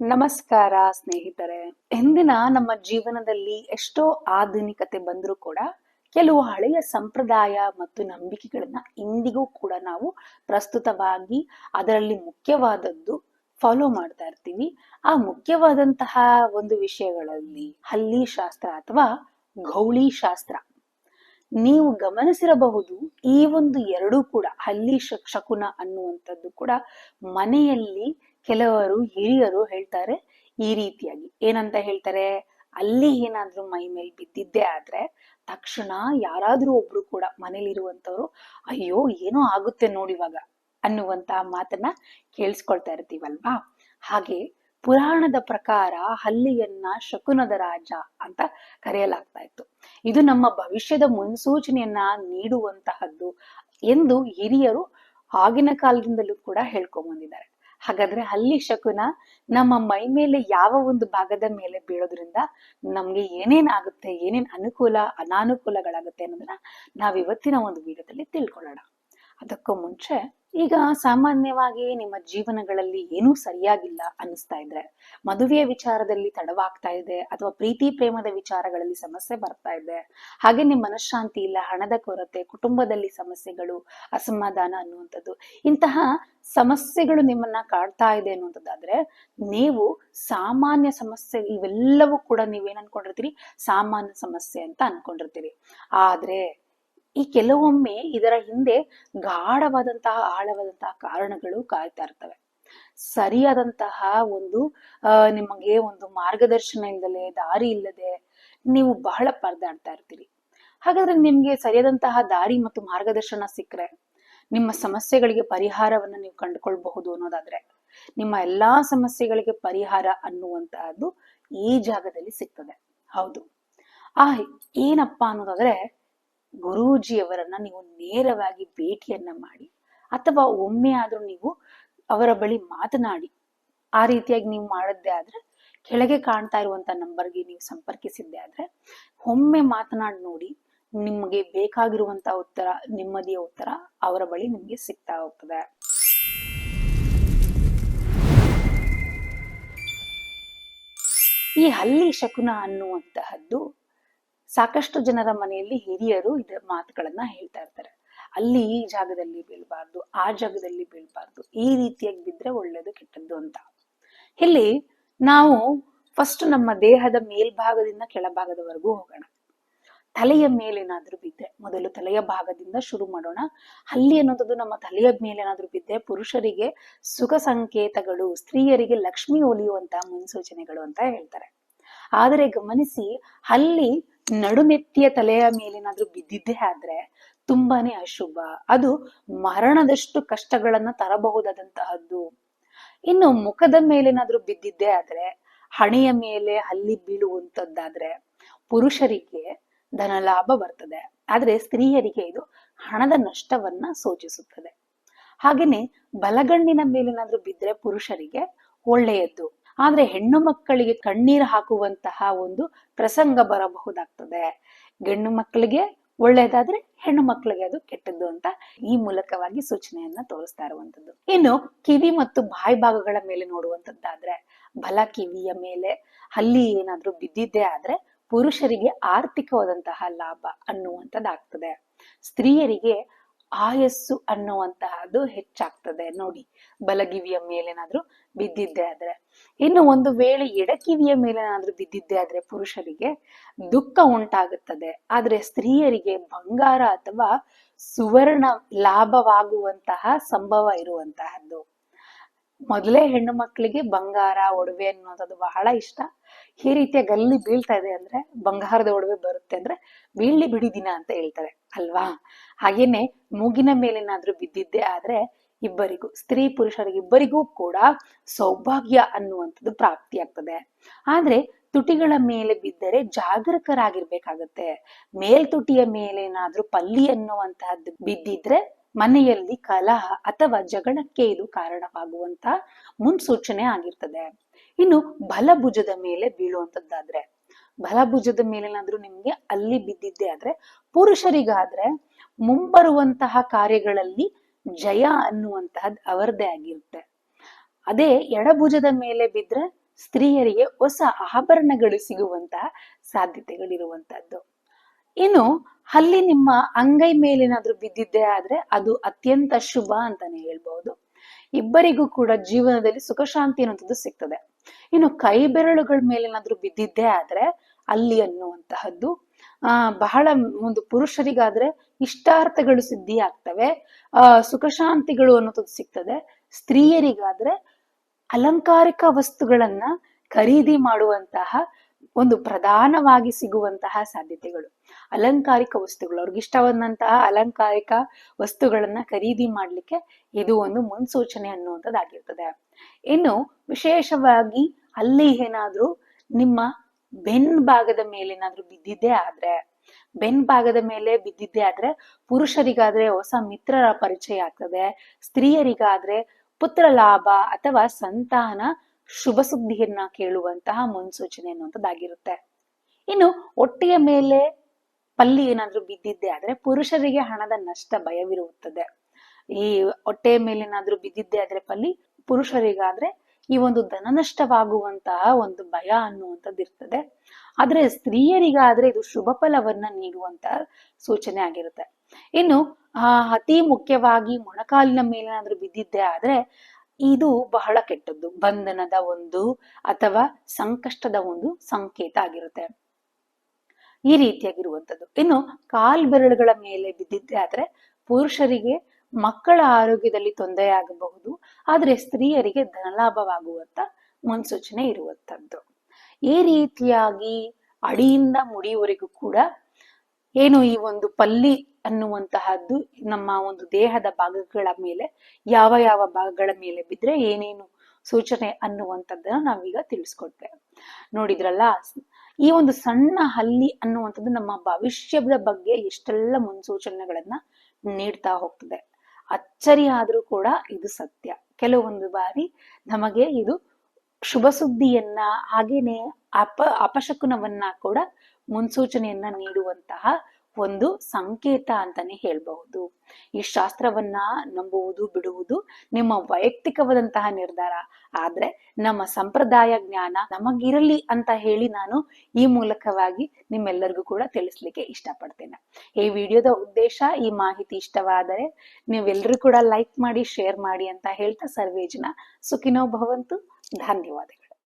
ನಮಸ್ಕಾರ ಸ್ನೇಹಿತರೆ. ಇಂದಿನ ನಮ್ಮ ಜೀವನದಲ್ಲಿ ಎಷ್ಟೋ ಆಧುನಿಕತೆ ಬಂದರೂ ಕೂಡ ಕೆಲವು ಹಳೆಯ ಸಂಪ್ರದಾಯ ಮತ್ತು ನಂಬಿಕೆಗಳನ್ನ ಇಂದಿಗೂ ಕೂಡ ನಾವು ಪ್ರಸ್ತುತವಾಗಿ ಅದರಲ್ಲಿ ಮುಖ್ಯವಾದದ್ದು ಫಾಲೋ ಮಾಡ್ತಾ ಇರ್ತೀವಿ. ಆ ಮುಖ್ಯವಾದಂತಹ ಒಂದು ವಿಷಯಗಳಲ್ಲಿ ಹಲ್ಲಿ ಶಾಸ್ತ್ರ ಅಥವಾ ಗೌಳಿ ಶಾಸ್ತ್ರ. ನೀವು ಗಮನಿಸಿರಬಹುದು, ಈ ಒಂದು ಎರಡೂ ಕೂಡ ಹಲ್ಲಿ ಶಕುನ ಅನ್ನುವಂಥದ್ದು ಕೂಡ ಮನೆಯಲ್ಲಿ ಕೆಲವರು ಹಿರಿಯರು ಹೇಳ್ತಾರೆ ಈ ರೀತಿಯಾಗಿ. ಏನಂತ ಹೇಳ್ತಾರೆ, ಅಲ್ಲಿ ಏನಾದ್ರೂ ಮೈ ಮೇಲೆ ಬಿದ್ದಿದ್ದೇ ಆದ್ರೆ ತಕ್ಷಣ ಯಾರಾದ್ರೂ ಒಬ್ರು ಕೂಡ ಮನೇಲಿರುವಂತವ್ರು ಅಯ್ಯೋ ಏನೋ ಆಗುತ್ತೆ ನೋಡಿವಾಗ ಅನ್ನುವಂತ ಮಾತನ್ನ ಕೇಳಿಸ್ಕೊಳ್ತಾ ಇರ್ತೀವಲ್ವಾ. ಹಾಗೆ ಪುರಾಣದ ಪ್ರಕಾರ ಹಲ್ಲಿಯನ್ನ ಶಕುನದ ರಾಜ ಅಂತ ಕರೆಯಲಾಗ್ತಾ ಇತ್ತು. ಇದು ನಮ್ಮ ಭವಿಷ್ಯದ ಮುನ್ಸೂಚನೆಯನ್ನ ನೀಡುವಂತಹದ್ದು ಎಂದು ಹಿರಿಯರು ಆಗಿನ ಕಾಲದಿಂದಲೂ ಕೂಡ ಹೇಳ್ಕೊಂಡ್ ಬಂದಿದ್ದಾರೆ. ಹಾಗಾದ್ರೆ ಹಲ್ಲಿ ಶಕುನ ನಮ್ಮ ಮೈ ಮೇಲೆ ಯಾವ ಒಂದು ಭಾಗದ ಮೇಲೆ ಬೀಳೋದ್ರಿಂದ ನಮ್ಗೆ ಏನೇನ್ ಆಗುತ್ತೆ, ಏನೇನ್ ಅನುಕೂಲ ಅನಾನುಕೂಲಗಳಾಗುತ್ತೆ ಅನ್ನೋದನ್ನ ನಾವ್ ಇವತ್ತಿನ ಒಂದು ವಿಡಿಯೋದಲ್ಲಿ ತಿಳ್ಕೊಳ್ಳೋಣ. ಅದಕ್ಕೂ ಮುಂಚೆ, ಈಗ ಸಾಮಾನ್ಯವಾಗಿ ನಿಮ್ಮ ಜೀವನಗಳಲ್ಲಿ ಏನೂ ಸರಿಯಾಗಿಲ್ಲ ಅನ್ನಿಸ್ತಾ ಇದ್ರೆ, ಮದುವೆಯ ವಿಚಾರದಲ್ಲಿ ತಡವಾಗ್ತಾ ಇದೆ ಅಥವಾ ಪ್ರೀತಿ ಪ್ರೇಮದ ವಿಚಾರಗಳಲ್ಲಿ ಸಮಸ್ಯೆ ಬರ್ತಾ ಇದೆ, ಹಾಗೆ ನಿಮ್ಮ ಮನಃಶಾಂತಿ ಇಲ್ಲ, ಹಣದ ಕೊರತೆ, ಕುಟುಂಬದಲ್ಲಿ ಸಮಸ್ಯೆಗಳು, ಅಸಮಾಧಾನ ಅನ್ನುವಂಥದ್ದು, ಇಂತಹ ಸಮಸ್ಯೆಗಳು ನಿಮ್ಮನ್ನ ಕಾಡ್ತಾ ಇದೆ ಅನ್ನುವಂಥದ್ದಾದ್ರೆ ನೀವು ಸಾಮಾನ್ಯ ಸಮಸ್ಯೆ, ಇವೆಲ್ಲವೂ ಕೂಡ ನೀವೇನ್ ಅನ್ಕೊಂಡಿರ್ತೀರಿ, ಸಾಮಾನ್ಯ ಸಮಸ್ಯೆ ಅಂತ ಅನ್ಕೊಂಡಿರ್ತೀರಿ. ಆದ್ರೆ ಈ ಕೆಲವೊಮ್ಮೆ ಇದರ ಹಿಂದೆ ಗಾಢವಾದಂತಹ ಆಳವಾದಂತಹ ಕಾರಣಗಳು ಕಾಯ್ತಾ ಇರ್ತವೆ. ಸರಿಯಾದಂತಹ ಒಂದು ನಿಮಗೆ ಒಂದು ಮಾರ್ಗದರ್ಶನ ಇಲ್ಲದೆ, ದಾರಿ ಇಲ್ಲದೆ ನೀವು ಬಹಳ ಪರದಾಡ್ತಾ ಇರ್ತೀರಿ. ಹಾಗಾದ್ರೆ ನಿಮ್ಗೆ ಸರಿಯಾದಂತಹ ದಾರಿ ಮತ್ತು ಮಾರ್ಗದರ್ಶನ ಸಿಕ್ಕರೆ ನಿಮ್ಮ ಸಮಸ್ಯೆಗಳಿಗೆ ಪರಿಹಾರವನ್ನ ನೀವು ಕಂಡುಕೊಳ್ಬಹುದು ಅನ್ನೋದಾದ್ರೆ, ನಿಮ್ಮ ಎಲ್ಲಾ ಸಮಸ್ಯೆಗಳಿಗೆ ಪರಿಹಾರ ಅನ್ನುವಂತಹದ್ದು ಈ ಜಾಗದಲ್ಲಿ ಸಿಗ್ತದೆ. ಹೌದು, ಏನಪ್ಪಾ ಅನ್ನೋದಾದ್ರೆ, ಗುರೂಜಿಯವರನ್ನ ನೀವು ನೇರವಾಗಿ ಭೇಟಿಯನ್ನ ಮಾಡಿ ಅಥವಾ ಒಮ್ಮೆ ಆದ್ರೂ ನೀವು ಅವರ ಬಳಿ ಮಾತನಾಡಿ, ಆ ರೀತಿಯಾಗಿ ನೀವು ಮಾಡದ್ದೇ ಆದ್ರೆ ಕೆಳಗೆ ಕಾಣ್ತಾ ಇರುವಂತ ನಂಬರ್ಗೆ ನೀವು ಸಂಪರ್ಕಿಸಿದ್ದೆ ಆದ್ರೆ ಒಮ್ಮೆ ಮಾತನಾಡಿ ನೋಡಿ, ನಿಮ್ಗೆ ಬೇಕಾಗಿರುವಂತ ಉತ್ತರ, ನೆಮ್ಮದಿಯ ಉತ್ತರ ಅವರ ಬಳಿ ನಿಮ್ಗೆ ಸಿಗ್ತಾ ಹೋಗ್ತದೆ. ಈ ಹಲ್ಲಿ ಶಕುನ ಅನ್ನುವಂತಹದ್ದು ಸಾಕಷ್ಟು ಜನರ ಮನೆಯಲ್ಲಿ ಹಿರಿಯರು ಇದರ ಮಾತುಗಳನ್ನ ಹೇಳ್ತಾ ಇರ್ತಾರೆ. ಅಲ್ಲಿ ಈ ಜಾಗದಲ್ಲಿ ಬೀಳ್ಬಾರ್ದು, ಆ ಜಾಗದಲ್ಲಿ ಬೀಳ್ಬಾರ್ದು, ಈ ರೀತಿಯಾಗಿ ಬಿದ್ರೆ ಒಳ್ಳೇದು ಕೆಟ್ಟದ್ದು ಅಂತ. ಇಲ್ಲಿ ನಾವು ಫಸ್ಟ್ ನಮ್ಮ ದೇಹದ ಮೇಲ್ಭಾಗದಿಂದ ಕೆಳಭಾಗದವರೆಗೂ ಹೋಗೋಣ. ತಲೆಯ ಮೇಲೇನಾದ್ರೂ ಬಿದ್ದೆ, ಮೊದಲು ತಲೆಯ ಭಾಗದಿಂದ ಶುರು ಮಾಡೋಣ. ಹಲ್ಲಿ ಅನ್ನೋದು ನಮ್ಮ ತಲೆಯ ಮೇಲೇನಾದ್ರೂ ಬಿದ್ದೆ ಪುರುಷರಿಗೆ ಸುಖ ಸಂಕೇತಗಳು, ಸ್ತ್ರೀಯರಿಗೆ ಲಕ್ಷ್ಮಿ ಒಲಿಯುವಂತಹ ಮುನ್ಸೂಚನೆಗಳು ಅಂತ ಹೇಳ್ತಾರೆ. ಆದರೆ ಗಮನಿಸಿ, ಹಲ್ಲಿ ನಡುನೆತ್ತಿಯ ತಲೆಯ ಮೇಲೇನಾದ್ರೂ ಬಿದ್ದಿದ್ದೇ ಆದ್ರೆ ತುಂಬಾನೇ ಅಶುಭ, ಅದು ಮರಣದಷ್ಟು ಕಷ್ಟಗಳನ್ನ ತರಬಹುದಾದಂತಹದ್ದು. ಇನ್ನು ಮುಖದ ಮೇಲೇನಾದ್ರೂ ಬಿದ್ದಿದ್ದೇ ಆದ್ರೆ, ಹಣೆಯ ಮೇಲೆ ಹಲ್ಲಿ ಬೀಳುವಂತದ್ದಾದ್ರೆ ಪುರುಷರಿಗೆ ಧನ ಲಾಭ ಬರ್ತದೆ, ಆದ್ರೆ ಸ್ತ್ರೀಯರಿಗೆ ಇದು ಹಣದ ನಷ್ಟವನ್ನ ಸೂಚಿಸುತ್ತದೆ. ಹಾಗೇನೆ ಬಲಗಣ್ಣಿನ ಮೇಲೇನಾದ್ರೂ ಬಿದ್ರೆ ಪುರುಷರಿಗೆ ಒಳ್ಳೆಯದ್ದು, ಆದ್ರೆ ಹೆಣ್ಣು ಮಕ್ಕಳಿಗೆ ಕಣ್ಣೀರು ಹಾಕುವಂತಹ ಒಂದು ಪ್ರಸಂಗ ಬರಬಹುದಾಗ್ತದೆ. ಗಂಡು ಮಕ್ಕಳಿಗೆ ಒಳ್ಳೇದಾದ್ರೆ ಹೆಣ್ಣು ಮಕ್ಕಳಿಗೆ ಅದು ಕೆಟ್ಟದ್ದು ಅಂತ ಈ ಮೂಲಕವಾಗಿ ಸೂಚನೆಯನ್ನ ತೋರಿಸ್ತಾ ಇರುವಂತದ್ದು. ಇನ್ನು ಕಿವಿ ಮತ್ತು ಬಾಯಿ ಭಾಗಗಳ ಮೇಲೆ ನೋಡುವಂತದ್ದಾದ್ರೆ, ಬಲ ಕಿವಿಯ ಮೇಲೆ ಹಲ್ಲಿ ಏನಾದ್ರೂ ಬಿದ್ದಿದ್ದೇ ಆದ್ರೆ ಪುರುಷರಿಗೆ ಆರ್ಥಿಕವಾದಂತಹ ಲಾಭ ಅನ್ನುವಂಥದ್ದಾಗ್ತದೆ, ಸ್ತ್ರೀಯರಿಗೆ ಆಯಸ್ಸು ಅನ್ನುವಂತಹದ್ದು ಹೆಚ್ಚಾಗ್ತದೆ ನೋಡಿ, ಬಲಗಿವಿಯ ಮೇಲೇನಾದ್ರೂ ಬಿದ್ದಿದ್ದೇ ಆದ್ರೆ. ಇನ್ನು ಒಂದು ವೇಳೆ ಎಡಕಿವಿಯ ಮೇಲೇನಾದ್ರೂ ಬಿದ್ದಿದ್ದೇ ಆದ್ರೆ ಪುರುಷರಿಗೆ ದುಃಖ ಉಂಟಾಗುತ್ತದೆ, ಆದ್ರೆ ಸ್ತ್ರೀಯರಿಗೆ ಬಂಗಾರ ಅಥವಾ ಸುವರ್ಣ ಲಾಭವಾಗುವಂತಹ ಸಂಭವ ಇರುವಂತಹದ್ದು. ಮೊದಲೇ ಹೆಣ್ಣು ಮಕ್ಕಳಿಗೆ ಬಂಗಾರ, ಒಡವೆ ಅನ್ನೋದು ಬಹಳ ಇಷ್ಟ. ಈ ರೀತಿಯ ಗಲ್ಲಿ ಬೀಳ್ತಾ ಇದೆ ಅಂದ್ರೆ, ಬಂಗಾರದ ಒಡವೆ ಬರುತ್ತೆ ಅಂದ್ರೆ ಬೀಳ್ಲಿ ಬಿಡಿ ದಿನ ಅಂತ ಹೇಳ್ತಾರೆ ಅಲ್ವಾ. ಹಾಗೇನೆ ಮೂಗಿನ ಮೇಲೇನಾದ್ರೂ ಬಿದ್ದಿದ್ದೇ ಆದ್ರೆ ಇಬ್ಬರಿಗೂ, ಸ್ತ್ರೀ ಪುರುಷರಿಗಿಬ್ಬರಿಗೂ ಕೂಡ ಸೌಭಾಗ್ಯ ಅನ್ನುವಂಥದ್ದು ಪ್ರಾಪ್ತಿಯಾಗ್ತದೆ. ಆದ್ರೆ ತುಟಿಗಳ ಮೇಲೆ ಬಿದ್ದರೆ ಜಾಗರೂಕರಾಗಿರ್ಬೇಕಾಗತ್ತೆ. ಮೇಲ್ತುಟಿಯ ಮೇಲೇನಾದ್ರೂ ಪಲ್ಲಿ ಅನ್ನುವಂತಹದ್ದು ಬಿದ್ದಿದ್ರೆ ಮನೆಯಲ್ಲಿ ಕಲಹ ಅಥವಾ ಜಗಳಕ್ಕೆ ಇದು ಕಾರಣವಾಗುವಂತಹ ಮುನ್ಸೂಚನೆ ಆಗಿರ್ತದೆ. ಇನ್ನು ಬಲಭುಜದ ಮೇಲೆ ಬೀಳುವಂತದ್ದಾದ್ರೆ, ಬಲಭುಜದ ಮೇಲೇನಾದ್ರೂ ನಿಮ್ಗೆ ಅಲ್ಲಿ ಬಿದ್ದಿದ್ದೇ ಆದ್ರೆ ಪುರುಷರಿಗಾದ್ರೆ ಮುಂಬರುವಂತಹ ಕಾರ್ಯಗಳಲ್ಲಿ ಜಯ ಅನ್ನುವಂತಹದ್ದು ಅವರದೇ ಆಗಿರುತ್ತೆ. ಅದೇ ಎಡಭುಜದ ಮೇಲೆ ಬಿದ್ರೆ ಸ್ತ್ರೀಯರಿಗೆ ಹೊಸ ಆಭರಣಗಳು ಸಿಗುವಂತಹ ಸಾಧ್ಯತೆಗಳಿರುವಂತದ್ದು. ಇನ್ನು ಹಲ್ಲಿ ನಿಮ್ಮ ಅಂಗೈ ಮೇಲೇನಾದ್ರೂ ಬಿದ್ದಿದ್ದೇ ಆದ್ರೆ ಅದು ಅತ್ಯಂತ ಶುಭ ಅಂತಾನೆ ಹೇಳ್ಬಹುದು. ಇಬ್ಬರಿಗೂ ಕೂಡ ಜೀವನದಲ್ಲಿ ಸುಖ ಶಾಂತಿ ಅನ್ನುವಂಥದ್ದು ಸಿಗ್ತದೆ. ಇನ್ನು ಕೈ ಬೆರಳುಗಳ ಮೇಲೇನಾದ್ರೂ ಬಿದ್ದಿದ್ದೇ ಆದ್ರೆ ಅಲ್ಲಿ ಅನ್ನುವಂತಹದ್ದು ಬಹಳ ಒಂದು ಪುರುಷರಿಗಾದ್ರೆ ಇಷ್ಟಾರ್ಥಗಳು ಸಿದ್ಧಿ ಆಗ್ತವೆ, ಸುಖ ಶಾಂತಿಗಳು ಅನ್ನೋದು ಸಿಗ್ತದೆ. ಸ್ತ್ರೀಯರಿಗಾದ್ರೆ ಅಲಂಕಾರಿಕ ವಸ್ತುಗಳನ್ನ ಖರೀದಿ ಮಾಡುವಂತಹ ಒಂದು ಪ್ರಧಾನವಾಗಿ ಸಿಗುವಂತಹ ಸಾಧ್ಯತೆಗಳು. ಅಲಂಕಾರಿಕ ವಸ್ತುಗಳು, ಅವ್ರಿಗೆ ಇಷ್ಟವಾದಂತಹ ಅಲಂಕಾರಿಕ ವಸ್ತುಗಳನ್ನ ಖರೀದಿ ಮಾಡ್ಲಿಕ್ಕೆ ಇದು ಒಂದು ಮುನ್ಸೂಚನೆ ಅನ್ನುವಂಥದ್ದಾಗಿರ್ತದೆ. ಇನ್ನು ವಿಶೇಷವಾಗಿ ಅಲ್ಲಿ ಏನಾದ್ರೂ ನಿಮ್ಮ ಬೆನ್ ಭಾಗದ ಮೇಲೆ ಏನಾದ್ರೂ ಬಿದ್ದಿದ್ದೇ ಆದ್ರೆ, ಬೆನ್ ಭಾಗದ ಮೇಲೆ ಬಿದ್ದಿದ್ದೇ ಆದ್ರೆ ಪುರುಷರಿಗಾದ್ರೆ ಹೊಸ ಮಿತ್ರರ ಪರಿಚಯ ಆಗ್ತದೆ. ಸ್ತ್ರೀಯರಿಗಾದ್ರೆ ಪುತ್ರ ಲಾಭ ಅಥವಾ ಸಂತಾನ ಶುಭ ಸುದ್ದಿಯನ್ನ ಕೇಳುವಂತಹ ಮುನ್ಸೂಚನೆ ಅನ್ನುವಂಥದ್ದಾಗಿರುತ್ತೆ. ಇನ್ನು ಹೊಟ್ಟೆಯ ಮೇಲೆ ಪಲ್ಲಿ ಏನಾದ್ರೂ ಬಿದ್ದಿದ್ದೇ ಆದ್ರೆ ಪುರುಷರಿಗೆ ಹಣದ ನಷ್ಟ ಭಯವಿರುತ್ತದೆ. ಈ ಹೊಟ್ಟೆಯ ಮೇಲೆ ಏನಾದ್ರೂ ಬಿದ್ದಿದ್ದೇ ಆದ್ರೆ ಪಲ್ಲಿ ಪುರುಷರಿಗಾದ್ರೆ ಈ ಒಂದು ಧನ ನಷ್ಟವಾಗುವಂತಹ ಒಂದು ಭಯ ಅನ್ನುವಂಥದ್ದು ಇರ್ತದೆ. ಆದ್ರೆ ಸ್ತ್ರೀಯರಿಗಾದ್ರೆ ಇದು ಶುಭ ಫಲವನ್ನ ನೀಡುವಂತಹ ಸೂಚನೆ ಆಗಿರುತ್ತೆ. ಇನ್ನು ಅತಿ ಮುಖ್ಯವಾಗಿ ಮೊಣಕಾಲಿನ ಮೇಲೆ ಏನಾದ್ರೂ ಬಿದ್ದಿದ್ದೇ ಆದ್ರೆ ಇದು ಬಹಳ ಕೆಟ್ಟದ್ದು, ಬಂಧನದ ಒಂದು ಅಥವಾ ಸಂಕಷ್ಟದ ಒಂದು ಸಂಕೇತ ಆಗಿರುತ್ತೆ, ಈ ರೀತಿಯಾಗಿರುವಂಥದ್ದು. ಇನ್ನು ಕಾಲ್ ಬೆರಳುಗಳ ಮೇಲೆ ಬಿದ್ದಿದ್ದೆ ಆದ್ರೆ ಪುರುಷರಿಗೆ ಮಕ್ಕಳ ಆರೋಗ್ಯದಲ್ಲಿ ತೊಂದರೆ ಆಗಬಹುದು, ಆದ್ರೆ ಸ್ತ್ರೀಯರಿಗೆ ಧನಲಾಭವಾಗುವಂತ ಮುನ್ಸೂಚನೆ ಇರುವಂತದ್ದು. ಈ ರೀತಿಯಾಗಿ ಅಡಿಯಿಂದ ಮುಡಿಯವರೆಗೂ ಕೂಡ ಏನು ಈ ಒಂದು ಪಲ್ಲಿ ಅನ್ನುವಂತಹದ್ದು ನಮ್ಮ ಒಂದು ದೇಹದ ಭಾಗಗಳ ಮೇಲೆ ಯಾವ ಯಾವ ಭಾಗಗಳ ಮೇಲೆ ಬಿದ್ರೆ ಏನೇನು ಸೂಚನೆ ಅನ್ನುವಂಥದ್ದನ್ನ ನಾವೀಗ ತಿಳಿಸ್ಕೊಡ್ತೇವೆ. ನೋಡಿದ್ರಲ್ಲ, ಈ ಒಂದು ಸಣ್ಣ ಹಲ್ಲಿ ಅನ್ನುವಂಥದ್ದು ನಮ್ಮ ಭವಿಷ್ಯದ ಬಗ್ಗೆ ಎಷ್ಟೆಲ್ಲ ಮುನ್ಸೂಚನೆಗಳನ್ನ ನೀಡ್ತಾ ಹೋಗ್ತದೆ. ಅಚ್ಚರಿ ಆದ್ರೂ ಕೂಡ ಇದು ಸತ್ಯ. ಕೆಲವೊಂದು ಬಾರಿ ನಮಗೆ ಇದು ಶುಭ ಸುದ್ದಿಯನ್ನ ಹಾಗೇನೆ ಅಪಶಕುನವನ್ನ ಕೂಡ ಮುನ್ಸೂಚನೆಯನ್ನ ನೀಡುವಂತಹ ಒಂದು ಸಂಕೇತ ಅಂತಾನೆ ಹೇಳ್ಬಹುದು. ಈ ಶಾಸ್ತ್ರವನ್ನ ನಂಬುವುದು ಬಿಡುವುದು ನಿಮ್ಮ ವೈಯಕ್ತಿಕವಾದಂತಹ ನಿರ್ಧಾರ, ಆದ್ರೆ ನಮ್ಮ ಸಂಪ್ರದಾಯ ಜ್ಞಾನ ನಮಗಿರಲಿ ಅಂತ ಹೇಳಿ ನಾನು ಈ ಮೂಲಕವಾಗಿ ನಿಮ್ಮೆಲ್ಲರಿಗೂ ಕೂಡ ತಿಳಿಸ್ಲಿಕ್ಕೆ ಇಷ್ಟಪಡ್ತೇನೆ. ಈ ವಿಡಿಯೋದ ಉದ್ದೇಶ, ಈ ಮಾಹಿತಿ ಇಷ್ಟವಾದರೆ ನೀವೆಲ್ಲರೂ ಕೂಡ ಲೈಕ್ ಮಾಡಿ, ಶೇರ್ ಮಾಡಿ ಅಂತ ಹೇಳ್ತಾ ಸರ್ವೇ ಜನ ಸುಖಿನೋ ಭವಂತು. ಧನ್ಯವಾದ.